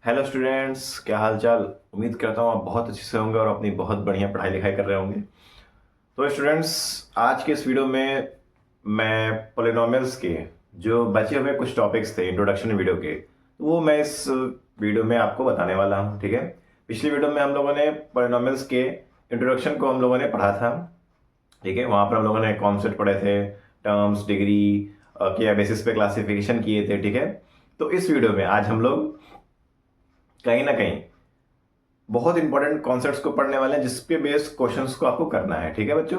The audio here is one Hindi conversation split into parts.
हेलो स्टूडेंट्स, क्या हाल चाल। उम्मीद करता हूँ आप बहुत अच्छे से होंगे और अपनी बहुत बढ़िया पढ़ाई लिखाई कर रहे होंगे। तो स्टूडेंट्स, आज के इस वीडियो में मैं पॉलिनॉमियल्स के जो बचे हुए कुछ टॉपिक्स थे इंट्रोडक्शन वीडियो के, तो वो मैं इस वीडियो में आपको बताने वाला हूँ। ठीक है। पिछली वीडियो में हम लोगों ने पॉलिनॉमियल्स के इंट्रोडक्शन को हम लोगों ने पढ़ा था। ठीक है, वहाँ पर हम लोगों ने कॉन्सेप्ट पढ़े थे, टर्म्स, डिग्री के बेसिस पे क्लासिफिकेशन किए थे। ठीक है। तो इस वीडियो में आज हम लोग कहीं ना कहीं बहुत इंपॉर्टेंट कॉन्सेप्ट्स को पढ़ने वाले हैं जिसपे बेस्ड क्वेश्चंस को आपको करना है। ठीक है बच्चों।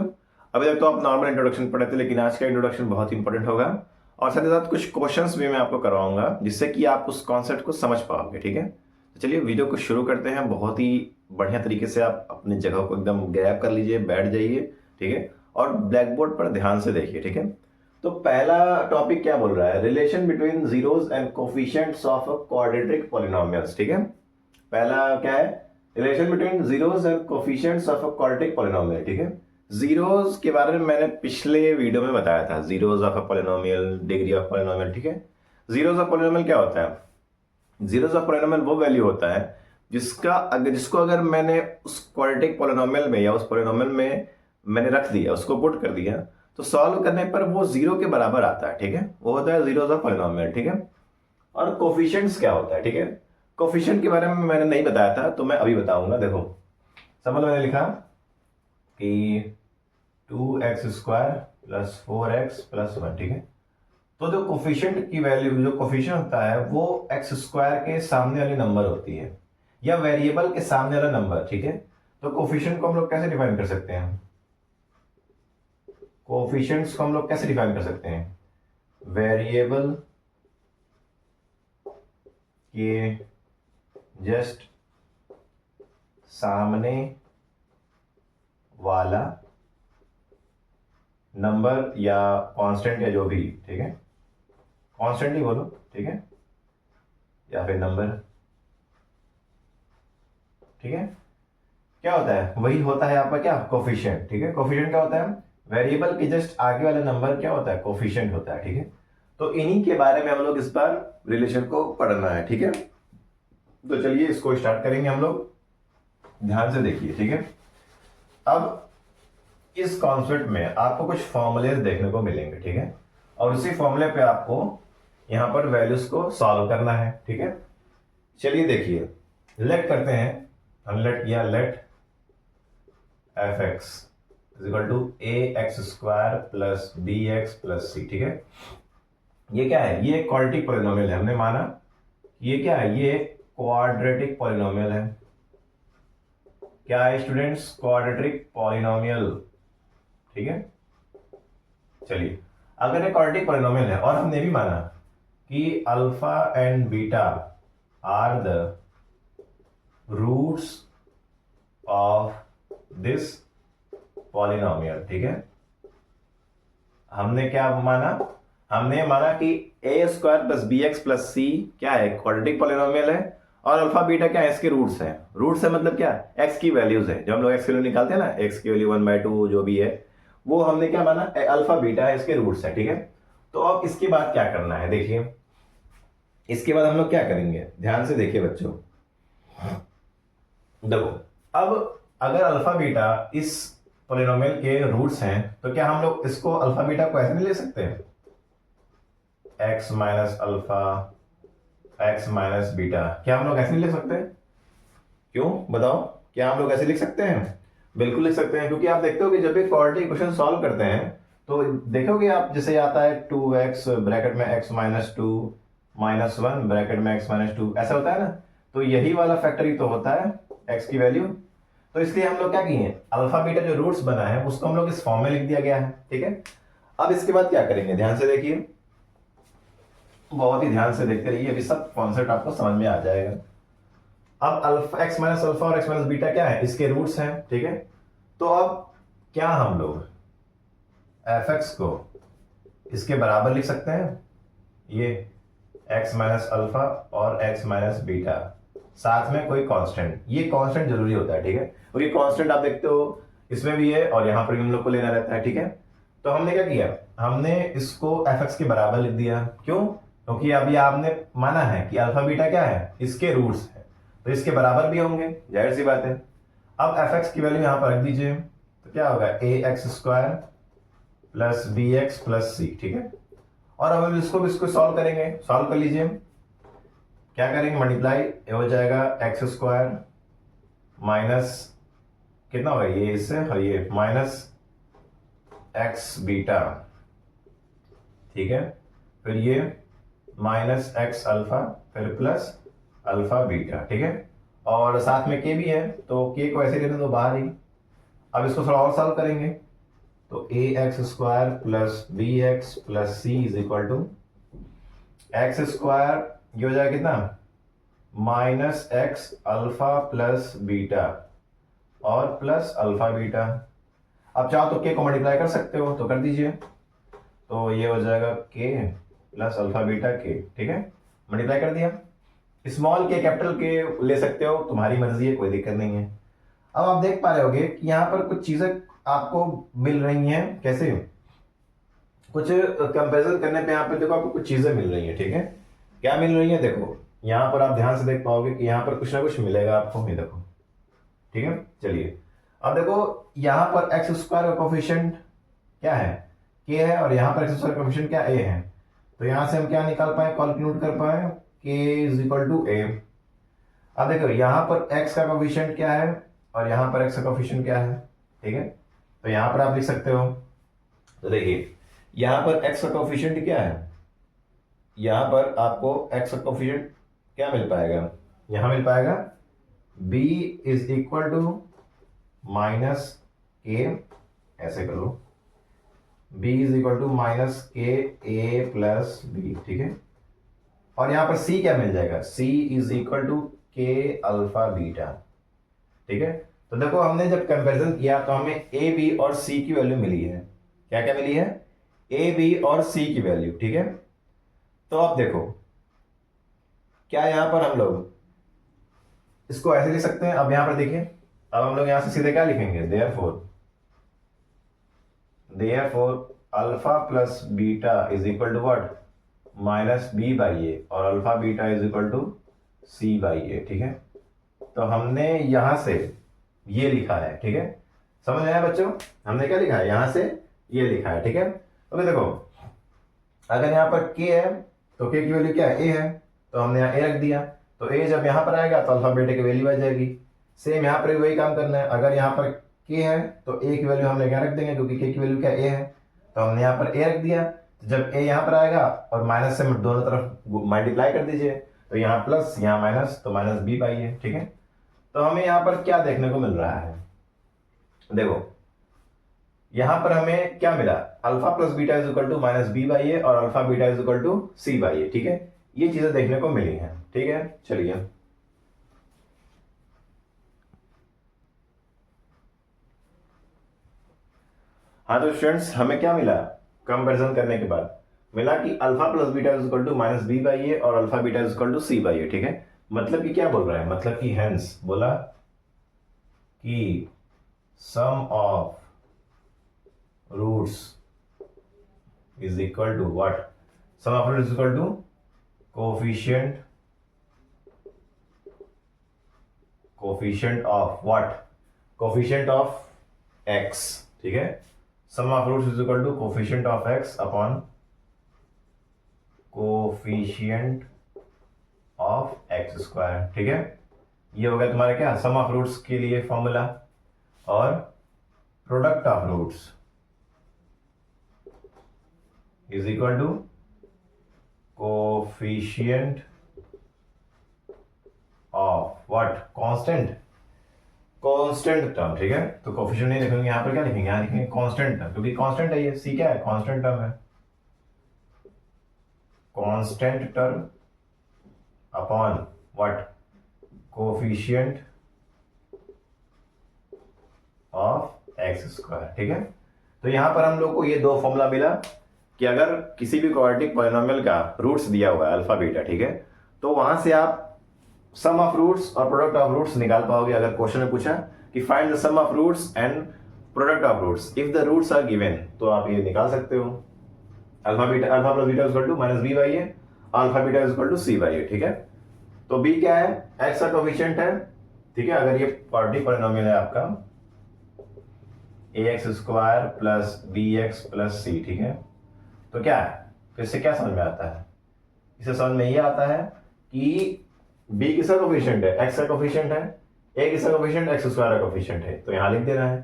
अभी तक तो आप नॉर्मल इंट्रोडक्शन पढ़े थे, लेकिन आज का इंट्रोडक्शन बहुत इंपॉर्टेंट होगा और साथ ही साथ कुछ क्वेश्चंस भी मैं आपको करवाऊंगा जिससे कि आप उस कॉन्सेप्ट को समझ पाओगे। ठीक है। तो चलिए वीडियो को शुरू करते हैं। बहुत ही बढ़िया तरीके से आप अपनी जगह को एकदम ग्रैब कर लीजिए, बैठ जाइए। ठीक है। और ब्लैक बोर्ड पर ध्यान से देखिए। ठीक है। तो पहला टॉपिक क्या बोल रहा है? Relation between zeros and coefficients of a quadratic polynomials. ठीक है। पहला क्या है? Relation between zeros and coefficients of a quadratic polynomial. ठीक है। जीरोस के बारे में मैंने पिछले वीडियो में बताया था, zeros of a polynomial, degree of polynomial. ठीक है। जीरोस ऑफ पॉलिनोमियल क्या होता है? जीरोस ऑफ पॉलिनोमियल वो वैल्यू होता है जिसको अगर मैंने उस क्वाड्रेटिक पॉलिनोमियल में या उस पॉलिनोमियल में मैंने रख दिया, उसको पुट कर दिया, तो सॉल्व करने पर वो जीरो के बराबर आता है। ठीक है। वो होता है जीरोस ऑफ पॉलिनोमियल। ठीक है। और कोफिशिएंट्स क्या होता है? ठीक है। कोफिशिएंट के बारे में मैंने नहीं बताया था, तो मैं अभी बताऊंगा। देखो, समझ मैंने लिखा कि 2x² प्लस 4x+1। ठीक है। तो जो कोफिशिएंट की वैल्यू, जो कोफिशिएंट होता है वो x² के सामने वाली नंबर होती है या वेरिएबल के सामने वाला नंबर। ठीक है। तो कोफिशिएंट को हम लोग कैसे डिफाइन कर सकते हैं? कोफिशिएंट्स को हम लोग कैसे डिफाइन कर सकते हैं? वेरिएबल के जस्ट सामने वाला नंबर या कांस्टेंट या जो भी। ठीक है। कांस्टेंट ही बोलो। ठीक है। या फिर नंबर। ठीक है। क्या होता है? वही होता है आपका क्या? कोफिशिएंट। ठीक है। कोफिशिएंट क्या होता है? वेरिएबल के जस्ट आगे वाला नंबर क्या होता है? कोफिशिएंट होता है। ठीक है। तो इन्हीं के बारे में हम लोग इस बार रिलेशन को पढ़ना है। ठीक है। तो चलिए इसको स्टार्ट करेंगे हम लोग। ध्यान से देखिए। ठीक है। अब इस कॉन्सेप्ट में आपको कुछ फॉर्मूलेज देखने को मिलेंगे। ठीक है। और उसी फॉर्मूले पे आपको यहां पर वैल्यूज को सॉल्व करना है। ठीक है। चलिए देखिए, लेट करते हैं। हम लेट किया, late f(x) = ax² plus bx+c। ठीक है। ये क्या है? ये क्वाड्रेटिक पॉलिनोमियल है। हमने माना ये क्या है? ये क्वाड्रेटिक पॉलिनोमियल है। क्या है स्टूडेंट्स? Quadratic polynomial. ठीक है। चलिए, अगर ये क्वाड्रेटिक पॉलिनोमियल है और हमने भी माना कि alpha and beta are the roots of this polynomial. ठीक है। हमने क्या माना? हमने माना कि a² प्लस bx+c क्या है? क्वाड्रेटिक पॉलिनोमियल है। और अल्फा बीटा क्या है? इसके रूट्स हैं। रूट्स है मतलब क्या? x की वैल्यूज है। जो हम लोग x की वैल्यू निकालते हैं ना, x की वैल्यू 1/2 जो भी है, वो हमने क्या माना? अल्फा बीटा है, इसके रूट्स है। ठीक है। तो अब इसके बाद क्या करना है? देखिए, इसके बाद हम लोग क्या करेंगे? ध्यान से देखिए बच्चों। देखो, अब अगर अल्फा बीटा इस पॉलिनोमियल के रूट्स हैं, तो क्या हम लोग इसको अल्फा बीटा को ऐसे नहीं ले सकते हैं? x minus alpha x minus beta, क्या हम लोग ऐसे नहीं लिख सकते? क्यों बताओ? क्या हम लोग ऐसे लिख सकते हैं? बिल्कुल लिख सकते हैं, क्योंकि आप देखते हो कि जब भी क्वाड्रेटिक इक्वेशन सॉल्व करते हैं तो देखोगे आप, जैसे आता है 2x ब्रैकेट में x माइनस 2 -1 ब्रैकेट में x माइनस 2, ऐसा होता है ना। तो यही वाला फैक्टर ही तो होता है x की वैल्यू। तो इसलिए हम लोग क्या किए? अल्फा बीटा जो रूट्स बना है उसको हम लोग इस फॉर्म में लिख दिया गया है। ठीक है। अब इसके बाद क्या करेंगे? ध्यान से देखिए, बहुत ही ध्यान से देखते रहिए, अभी सब कॉन्सेप्ट आपको समझ में आ जाएगा। अब अल्फा, x माइनस अल्फा और x माइनस बीटा क्या है? इसके रूट्स हैं। ठीक है। तो अब क्या हम लोग f(x) को इसके बराबर लिख सकते हैं? ये x माइनस अल्फा और x माइनस बीटा, साथ में कोई कांस्टेंट। ये कांस्टेंट जरूरी होता है। ठीक है। और ये कांस्टेंट आप देखते हो इसमें भी है और यहां पर भी हम लोग को लेना रहता है। ठीक है। तो हमने क्या किया? हमने इसको f(x) के बराबर लिख दिया। क्यों? क्योंकि अभी आपने माना है कि अल्फा बीटा क्या है, इसके रूट्स है, तो इसके बराबर भी होंगे, जाहिर सी बात है। अब एफ एक्स की वैल्यू यहां पर रख दीजिए, तो क्या होगा A X square plus B X plus C, ठीक है। और अब हम इसको सॉल्व करेंगे, सॉल्व कर लीजिए। क्या करेंगे, मल्टीप्लाई, ये हो जाएगा एक्स स्क्वायर माइनस कितना होगा ये इससे, और ये माइनस एक्स बीटा, ठीक है। फिर ये माइनस एक्स अल्फा, फिर प्लस अल्फा बीटा, ठीक है। और साथ में के भी है, तो के को ऐसे लेने दो बाहर ही। अब इसको थोड़ा और सॉल्व करेंगे, तो A X square plus B X plus C is equal to X square, ये हो जाएगा कितना, minus X alpha plus beta और प्लस अल्फा बीटा। अब चाहो तो के को मल्टीप्लाई कर सकते हो, तो कर दीजिए, तो ये हो जाएगा के प्लस अल्फा बीटा के, ठीक है। मल्टीप्लाई कर दिया, स्मॉल के कैपिटल के ले सकते हो, तुम्हारी मर्जी है, कोई दिक्कत नहीं है। अब आप देख पा रहे होगे कि यहाँ पर कुछ चीजें आपको मिल रही हैं, कैसे, कुछ कंपैरिजन करने पे यहाँ पे देखो आपको कुछ चीजें मिल रही हैं, ठीक है। क्या मिल रही है, देखो यहाँ पर आप ध्यान से देख पाओगे कि यहाँ पर कुछ ना कुछ मिलेगा आपको, ये देखो, ठीक है। चलिए अब देखो यहाँ पर एक्स स्क्वायर का कोफिशिएंट क्या है, के है, और यहाँ पर एक्स स्क्वायर का कोफिशिएंट क्या, ए है। तो यहाँ से हम क्या निकाल पाए, कैलकुलेट कर पाए, के इज इक्वल टू ए। अब देखो यहाँ पर x का कोफिशिएंट क्या है और यहाँ पर x का कोफिशिएंट क्या है, ठीक है। तो यहाँ पर आप लिख सकते हो, तो देखिए यहाँ पर x का कोफिशिएंट क्या है, यहाँ पर आपको x का कोफिशिएंट क्या मिल पाएगा, यहाँ मिल पाएगा b is equal to minus k, ऐसे कर लो, b is equal to minus k a plus B, ठीक है। और यहाँ पर c क्या मिल जाएगा, c इज इक्वल टू के अल्फा बीटा, ठीक है। तो देखो हमने जब कंपैरिजन किया तो हमें ए बी और सी की वैल्यू मिली है, क्या क्या मिली है, ए बी और सी की वैल्यू, ठीक है। तो अब देखो क्या यहाँ पर हम लोग इसको ऐसे लिख सकते हैं। अब यहाँ पर देखिए, अब हम लोग यहाँ से सीधे क्या लिखेंगे, therefore alpha plus beta is equal to what, minus B by A, और alpha beta is equal to C by A, ठीक है। तो हमने यहां से ये लिखा है, ठीक है। समझ में आया बच्चों, हमने क्या लिखा है, यहां से ये लिखा है, ठीक है। तो देखो अगर यहाँ पर के है तो के की वैल्यू क्या है, ए है, तो हमने यहाँ ए रख दिया, तो ए जब यहाँ पर आएगा तो अल्फा बीटा की वैल्यू आ जाएगी। सेम यहाँ पर भी वही काम करना है, अगर यहाँ पर के है तो ए की वैल्यू हमने क्या रख देंगे, क्योंकि के की वैल्यू क्या ए है, तो हमने यहाँ पर ए रख दिया। तो जब ए यहाँ पर आएगा और माइनस से दोनों तरफ मल्टीप्लाई कर दीजिए, तो यहाँ प्लस यहाँ माइनस, तो माइनस बी बाई ए, ठीक है। तो हमें यहाँ पर क्या देखने को मिल रहा है, देखो यहां पर हमें क्या मिला, alpha plus beta is equal to minus B by A और alpha beta is equal to C by A, ठीक है। ये चीजें देखने को मिली हैं, ठीक है। चलिए हाँ, तो स्टूडेंट्स हमें क्या मिला, कंपैरिजन करने के बाद मिला कि alpha plus beta is equal to minus B by A और alpha beta is equal to C by A, ठीक है। मतलब कि क्या बोल रहा है, मतलब कि हेंस बोला कि sum of roots is equal to what, sum of roots is equal to coefficient of what, coefficient of X, ठीक है। Sum of roots is equal to coefficient of X upon coefficient of X square, ठीक है। ये हो गया तुम्हारा क्या, सम ऑफ रूट्स के लिए फॉर्मूला, और product of roots is equal to coefficient of what, constant term, ठीक है। तो कोफिशिएंट नहीं लिखेंगे, यहाँ पर क्या लिखेंगे, यहाँ लिखेंगे कांस्टेंट टर्म, क्योंकि कांस्टेंट है ये, सी क्या है, कांस्टेंट टर्म है, constant term upon what, coefficient of X square, ठीक है। तो यहां पर हम लोग को ये दो फॉर्मूला मिला कि अगर किसी भी क्वाड्रेटिक पॉलिनोमियल का रूट्स दिया हुआ है अल्फा बीटा, ठीक है, तो वहां से आप सम ऑफ रूट्स और प्रोडक्ट ऑफ रूट्स निकाल पाओगे। अगर क्वेश्चन में पूछा कि find the sum of roots and product of roots if the roots are given, तो आप ये निकाल सकते हो, alpha plus beta equal to minus B by A alpha beta is equal to C by A, ठीक है। तो बी क्या है, एक्स का कोफिशिएंट है, ठीक है। अगर ये क्वाड्रेटिक पॉलिनोमियल है आपका A X square plus B X plus C, ठीक है। तो क्या है, तो इससे क्या समझ में आता है, इसे समझ में ये आता है कि बी किसका कोफिशिएंट है, एक्स का कोफिशिएंट है, ए किसका कोफिशिएंट, एक्स स्क्वायर का कोफिशिएंट है, तो यहां लिख देना है।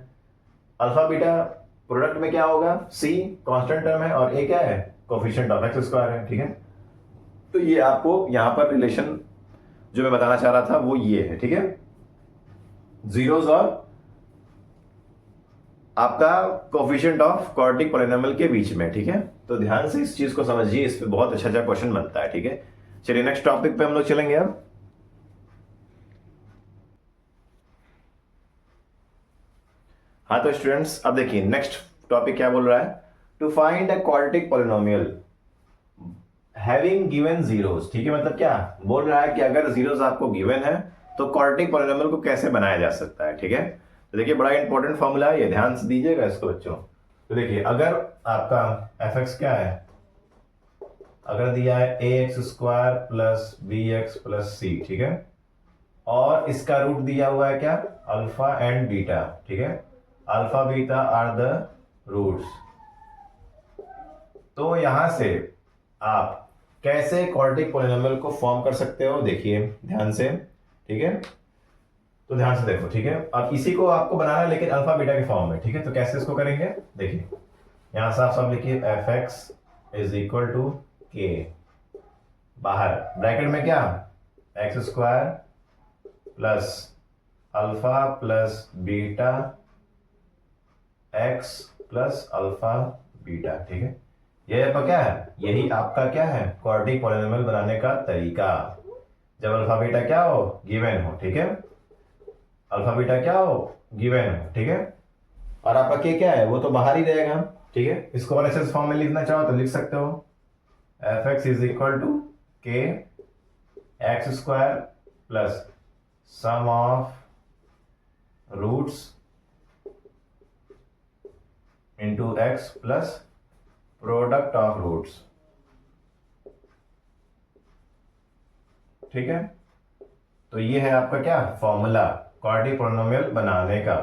अल्फा बीटा प्रोडक्ट में क्या होगा, सी कांस्टेंट टर्म है और ए क्या है, कोफिशिएंट ऑफ एक्स स्क्वायर है, ठीक है। तो ये आपको यहां पर रिलेशन जो मैं बताना चाह रहा था वो ये है, ठीक है। जीरोस और आपका कोफिशिएंट ऑफ क्वाड्रेटिक पॉलिनोमियल के बीच में, ठीक है। तो ध्यान से इस चीज को समझिए, इस पे बहुत अच्छा अच्छा क्वेश्चन बनता है, ठीक है। चलिए नेक्स्ट टॉपिक पे हम लोग चलेंगे अब। हाँ तो स्टूडेंट्स अब देखिए नेक्स्ट टॉपिक क्या बोल रहा है, to find a quadratic polynomial having given zeros, ठीक है। मतलब क्या बोल रहा है कि अगर जीरोस आपको गिवन है तो क्वाड्रेटिक पॉलिनोमियल को कैसे बनाया जा सकता है, ठीक है। तो देखिए बड़ा इंपॉर्टेंट फॉर्मूला है ये, ध्यान से दीजिएगा इसको बच्चों। तो देखिए अगर आपका एफ एक्स क्या है, अगर दिया है A X square plus B X plus C, ठीक है, और इसका रूट दिया हुआ है क्या, अल्फा एंड बीटा, ठीक है। Alpha beta are the roots. तो यहां से आप कैसे क्वाड्रेटिक पॉलिनोमियल को फॉर्म कर सकते हो, देखिए ध्यान से, ठीक है। तो ध्यान से देखो, ठीक है। अब इसी को आपको बनाना है लेकिन अल्फा बीटा के फॉर्म में, ठीक है। तो कैसे इसको करेंगे, देखिए यहां साफ साफ लिखिए f x is equal to k, बाहर ब्रैकेट में क्या, x square plus alpha plus beta x plus alpha beta, ठीक है। ये आपका क्या है, यही आपका क्या है, क्वाड्रेटिक पॉलिनोमियल बनाने का तरीका। जब अल्फा बीटा क्या हो, गिवन हो, ठीक है। अल्फा बीटा क्या हो, गिवन हो, ठीक है। और आपका के क्या है, वो तो बाहर ही रहेगा, ठीक है। इसको और ऐसे फॉर्म में लिखना चाहो तो लिख सकते हो, F x is equal to K X square plus sum of roots into X plus product of roots, ठीक है। तो ये है आपका क्या फॉर्मूला क्वाड्रेटिक पॉलिनोमियल बनाने का,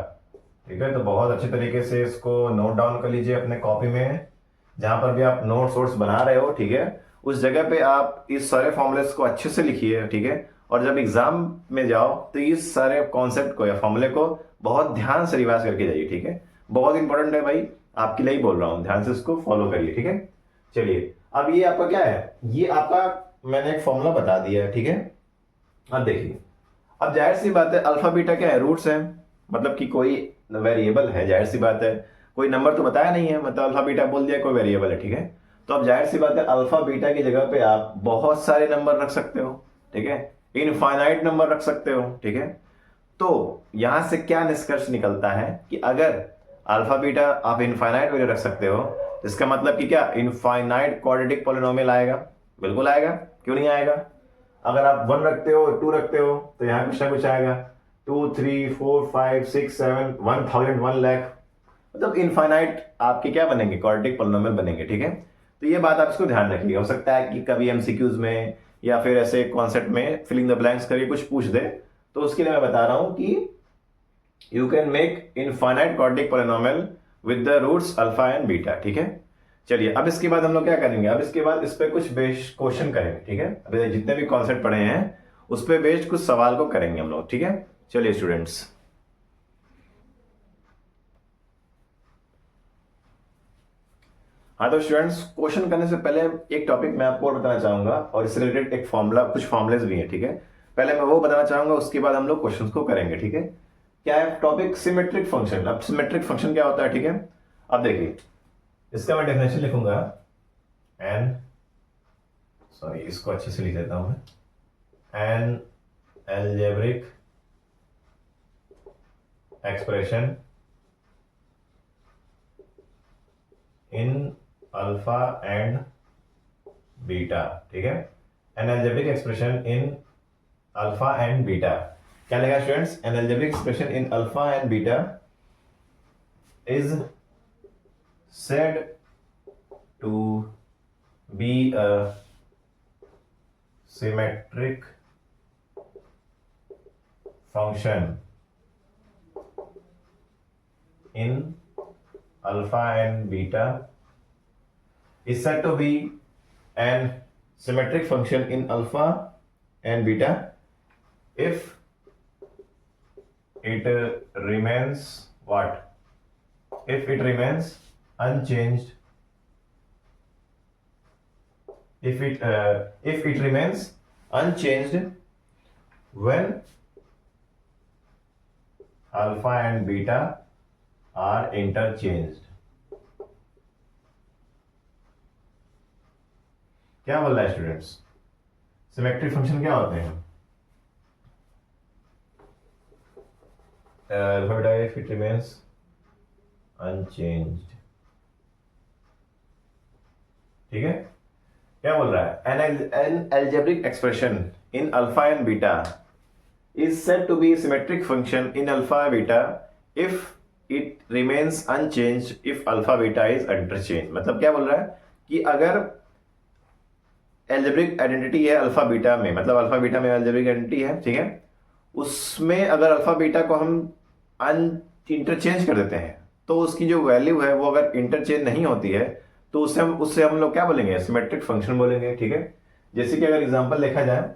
ठीक है। तो बहुत अच्छे तरीके से इसको नोट डाउन कर लीजिए अपने कॉपी में, जहां पर भी आप नोट्स वोट्स बना रहे हो, ठीक है। उस जगह पे आप इस सारे फॉर्मूलेस को अच्छे से लिखिए, ठीक है। और जब एग्जाम में जाओ तो इस सारे कॉन्सेप्ट को या फॉर्मूले को बहुत ध्यान से रिवाइज करके जाइए, ठीक है। बहुत इंपॉर्टेंट है भाई, आपके लिए ही बोल रहा हूं, ध्यान से इसको फॉलो करिए, ठीक है। चलिए अब ये आपका क्या है, ये आपका मैंने एक फॉर्मूला बता दिया है, ठीक है। अब देखिए, अब जाहिर सी बात है अल्फा बीटा क्या है, रूट्स है, मतलब कि कोई वेरिएबल है, जाहिर सी बात है कोई नंबर तो बताया नहीं है, मतलब अल्फा बीटा बोल दिया कोई वेरिएबल है, ठीक है। तो अब जाहिर सी बात है अल्फा बीटा की जगह पे आप बहुत सारे नंबर रख सकते हो, ठीक है। इनफाइनाइट नंबर रख सकते हो, ठीक है। तो यहां से क्या निष्कर्ष निकलता है कि अगर अल्फा बीटा आप इनफाइनाइट वैल्यू रख सकते हो, इसका मतलब कि क्या इनफाइनाइट क्वाड्रेटिक पॉलिनोमियल आएगा, बिल्कुल आएगा, क्यों नहीं आएगा। अगर आप 1 रखते हो, 2 रखते हो तो यहां कुछ ना कुछ आएगा, 2 3 4 5 6 7 1000 1 लाख, मतलब इनफाइनाइट आपके क्या बनेंगे, क्वाड्रेटिक पॉलिनोमियल बनेंगे, ठीक है। तो ये बात आप इसको ध्यान रखिएगा, हो सकता है कि कभी एमसीक्यूज में या फिर ऐसे कॉन्सेप्ट में फिलिंग द ब्लैंक्स करके कुछ पूछ दे, तो उसके लिए मैं बता रहा हूं कि you can make infinite quadratic polynomial with the roots alpha and beta, ठीक है। चलिए अब इसके बाद हम लोग क्या करेंगे, अब इसके बाद इस पे कुछ बेस्ड क्वेश्चन करेंगे, ठीक है। अभी जितने भी कॉन्सेप्ट पढ़े हैं उस पे बेस्ड कुछ सवाल को करेंगे हम लोग, ठीक है। चलिए स्टूडेंट्स, हाँ तो स्टूडेंट्स क्वेश्चन करने से पहले एक टॉपिक मैं आपको और बताना चाहूंगा, और इससे रिलेटेड एक फॉर्मूला, कुछ फॉर्मुलेज भी हैं, ठीक है। पहले मैं वो बताना चाहूंगा, उसके बाद हम लोग क्वेश्चंस को करेंगे, ठीक है। क्या है टॉपिक, सिमेट्रिक फंक्शन। अब सिमेट्रिक फंक्शन क्या होता है, ठीक है। अब देखिए इसका मैं डेफिनेशन लिखूंगा, एन सॉरी इसको अच्छे से लिख देता हूं मैं, an algebraic expression in alpha and beta, ठीक है। An algebraic expression in alpha and beta, क्या लिखा students, an algebraic expression in alpha and beta is said to be a symmetric function in alpha and beta is said to be an symmetric function in alpha and beta if it remains what? If it remains unchanged. If it remains unchanged when alpha and beta are interchanged. क्या बोल रहा है स्टूडेंट्स? सिमेट्रिक फंक्शन क्या होते हैं? Alpha beta if it remains unchanged, ठीक है? क्या बोल रहा है? An algebraic expression in alpha and beta is said to be a symmetric function in alpha beta if it remains unchanged if alpha beta is interchanged. मतलब क्या बोल रहा है कि अगर एल्जेब्रिक आइडेंटिटी है अल्फा बीटा में, मतलब अल्फा बीटा में एल्जेब्रिक आइडेंटिटी है, ठीक है, उसमें अगर अल्फा बीटा को हम इंटरचेंज कर देते हैं तो उसकी जो वैल्यू है वो अगर इंटरचेंज नहीं होती है तो उससे हम लोग क्या बोलेंगे? सिमेट्रिक फंक्शन बोलेंगे, ठीक है? जैसे कि अगर एग्जांपल देखा जाए,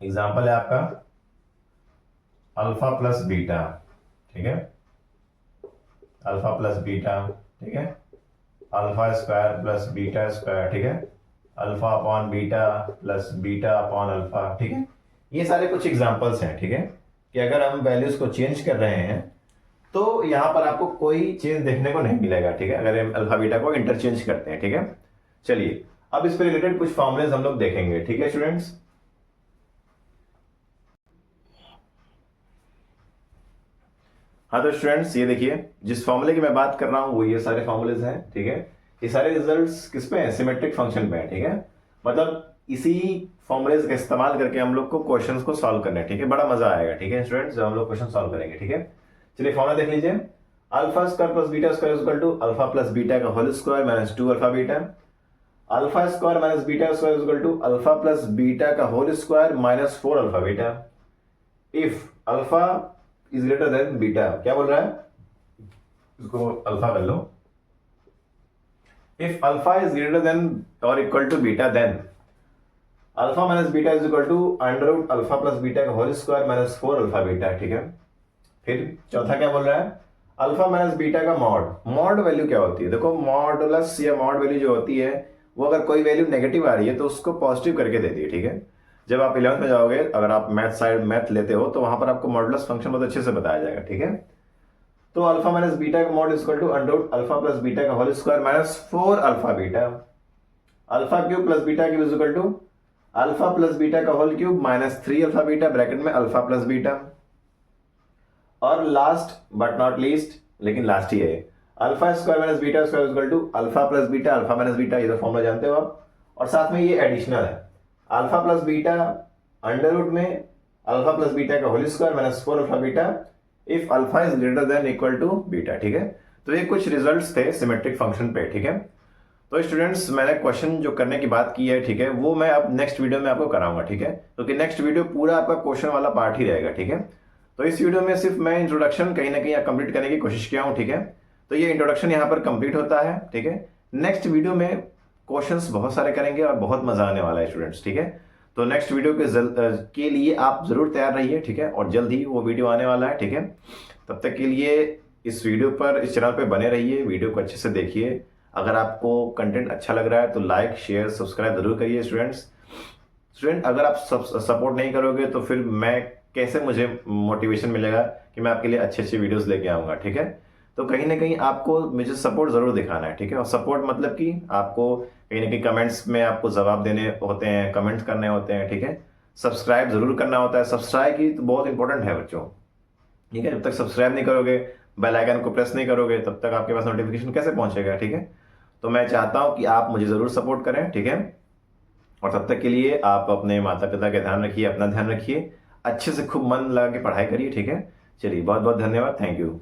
एग्जांपल है आपका अल्फा प्लस बीटा, ठीक है, अल्फा प्लस बीटा, ठीक है, alpha square plus beta square, ठीक है, alpha upon beta plus beta upon alpha, ठीक है? ये सारे कुछ एग्जांपल्स हैं, ठीक है, कि अगर हम वैल्यूज को चेंज कर रहे हैं तो यहां पर आपको कोई चेंज देखने को नहीं मिलेगा, ठीक है, अगर हम अल्फा बीटा को इंटरचेंज करते हैं, ठीक है? चलिए अब इस पर रिलेटेड कुछ फॉर्मूलेज हम लोग देखेंगे, ठीक है स्टूडेंट्स? हाँ तो स्टूडेंट्स ये देखिए, जिस फॉर्मूले की मैं बात कर रहा हूं वो ये सारे फॉर्मूलेज हैं, ठीक है? ये सारे रिजल्ट्स किस पे हैं? सिमेट्रिक फंक्शन पे हैं, ठीक है? मतलब इसी फॉर्मूलेज का इस्तेमाल करके हम लोग को क्वेश्चंस को सॉल्व करना है, ठीक है? बड़ा मजा आएगा, ठीक है स्टूडेंट्स, जब हम लोग क्वेश्चन सॉल्व करेंगे, ठीक है? चलिए फॉर्मूला देख लीजिए, alpha square plus beta square is equal to alpha plus beta का whole square minus 2 alpha beta, alpha square minus beta square is equal to alpha plus beta का whole square minus 4 alpha beta if alpha is greater than beta. क्या बोल रहा है? इसको अल्फा कर लो। If alpha is greater than और equal to beta then alpha minus beta is equal to under root alpha plus beta का whole square minus 4 alpha beta, ठीक है? फिर चौथा क्या बोल रहा है? अल्फा माइनस बीटा का मॉड वैल्यू क्या होती है? देखो मॉडुलस या मॉड वैल्यू जो होती है वो अगर कोई वैल्यू नेगेटिव आ रही है तो उसको पॉजिटिव करके देती है, ठीक है? जब आप 11th में जाओगे, अगर आप मैथ लेते हो तो वहां पर आपको मॉडुलस फंक्शन बहुत अच्छे से बताया जाएगा, ठीक है? तो अल्फा माइनस बीटा का mod equal to under root alpha plus beta का whole square minus 4 alpha beta, alpha cube plus beta cube is equal to alpha plus beta का whole cube minus 3 alpha beta bracket में अल्फा प्लस बीटा, और लास्ट बट नॉट लीस्ट, लेकिन लास्ट ही है, alpha square minus beta square is equal to alpha plus beta alpha minus beta, ये तो फॉर्मूला जानते हो आप, और साथ में ये एडिशनल है alpha plus beta under root में अल्फा प्लस बीटा का whole square minus 4 alpha beta if alpha is greater than equal to beta, ठीक है? तो ये कुछ रिजल्ट्स थे सिमेट्रिक फंक्शन पे, ठीक है? तो स्टूडेंट्स मैंने क्वेश्चन जो करने की बात की है, ठीक है, वो मैं अब नेक्स्ट वीडियो में आपको कराऊंगा, ठीक है? क्योंकि नेक्स्ट वीडियो पूरा आपका क्वेश्चन वाला पार्ट ही रहेगा, ठीक है? तो इस वीडियो में सिर्फ मैं इंट्रोडक्शन कहीं ना कहीं कंप्लीट करने की कोशिश किया हूँ, ठीक है? तो ये इंट्रोडक्शन यहाँ पर कंप्लीट होता है, ठीक है? नेक्स्ट वीडियो में क्वेश्चंस बहुत सारे करेंगे और बहुत मजा आने वाला है स्टूडेंट्स, ठीक है? तो नेक्स्ट वीडियो के लिए आप जरूर तैयार रहिए, ठीक है? और जल्द ही वो वीडियो आने वाला है, ठीक है? तब तक के लिए इस वीडियो पर, इस चैनल पर बने रहिए, वीडियो को अच्छे से देखिए। अगर आपको कंटेंट अच्छा लग रहा है तो लाइक शेयर सब्सक्राइब जरूर करिए स्टूडेंट। अगर आप सपोर्ट नहीं करोगे तो फिर मुझे मोटिवेशन मिलेगा कि मैं आपके लिए अच्छे अच्छे वीडियोस लेके आऊँगा, ठीक है? तो कहीं ना कहीं आपको मुझे सपोर्ट जरूर दिखाना है, ठीक है? और सपोर्ट मतलब कि आपको कहीं ना कहीं कमेंट्स में आपको जवाब देने होते हैं, कमेंट्स करने होते हैं, ठीक है? सब्सक्राइब जरूर करना होता है, सब्सक्राइब की तो बहुत इंपॉर्टेंट है बच्चों, ठीक है? जब तक सब्सक्राइब नहीं करोगे, बेल आइकन को प्रेस नहीं करोगे, तब तक आपके पास नोटिफिकेशन कैसे पहुंचेगा, ठीक है? तो मैं चाहता हूं कि आप मुझे जरूर सपोर्ट करें, ठीक है? और तब तक के लिए आप अपने माता पिता का ध्यान रखिए, अपना ध्यान रखिए, अच्छे से खूब मन लगा के पढ़ाई करिए, ठीक है? चलिए बहुत बहुत धन्यवाद, थैंक यू।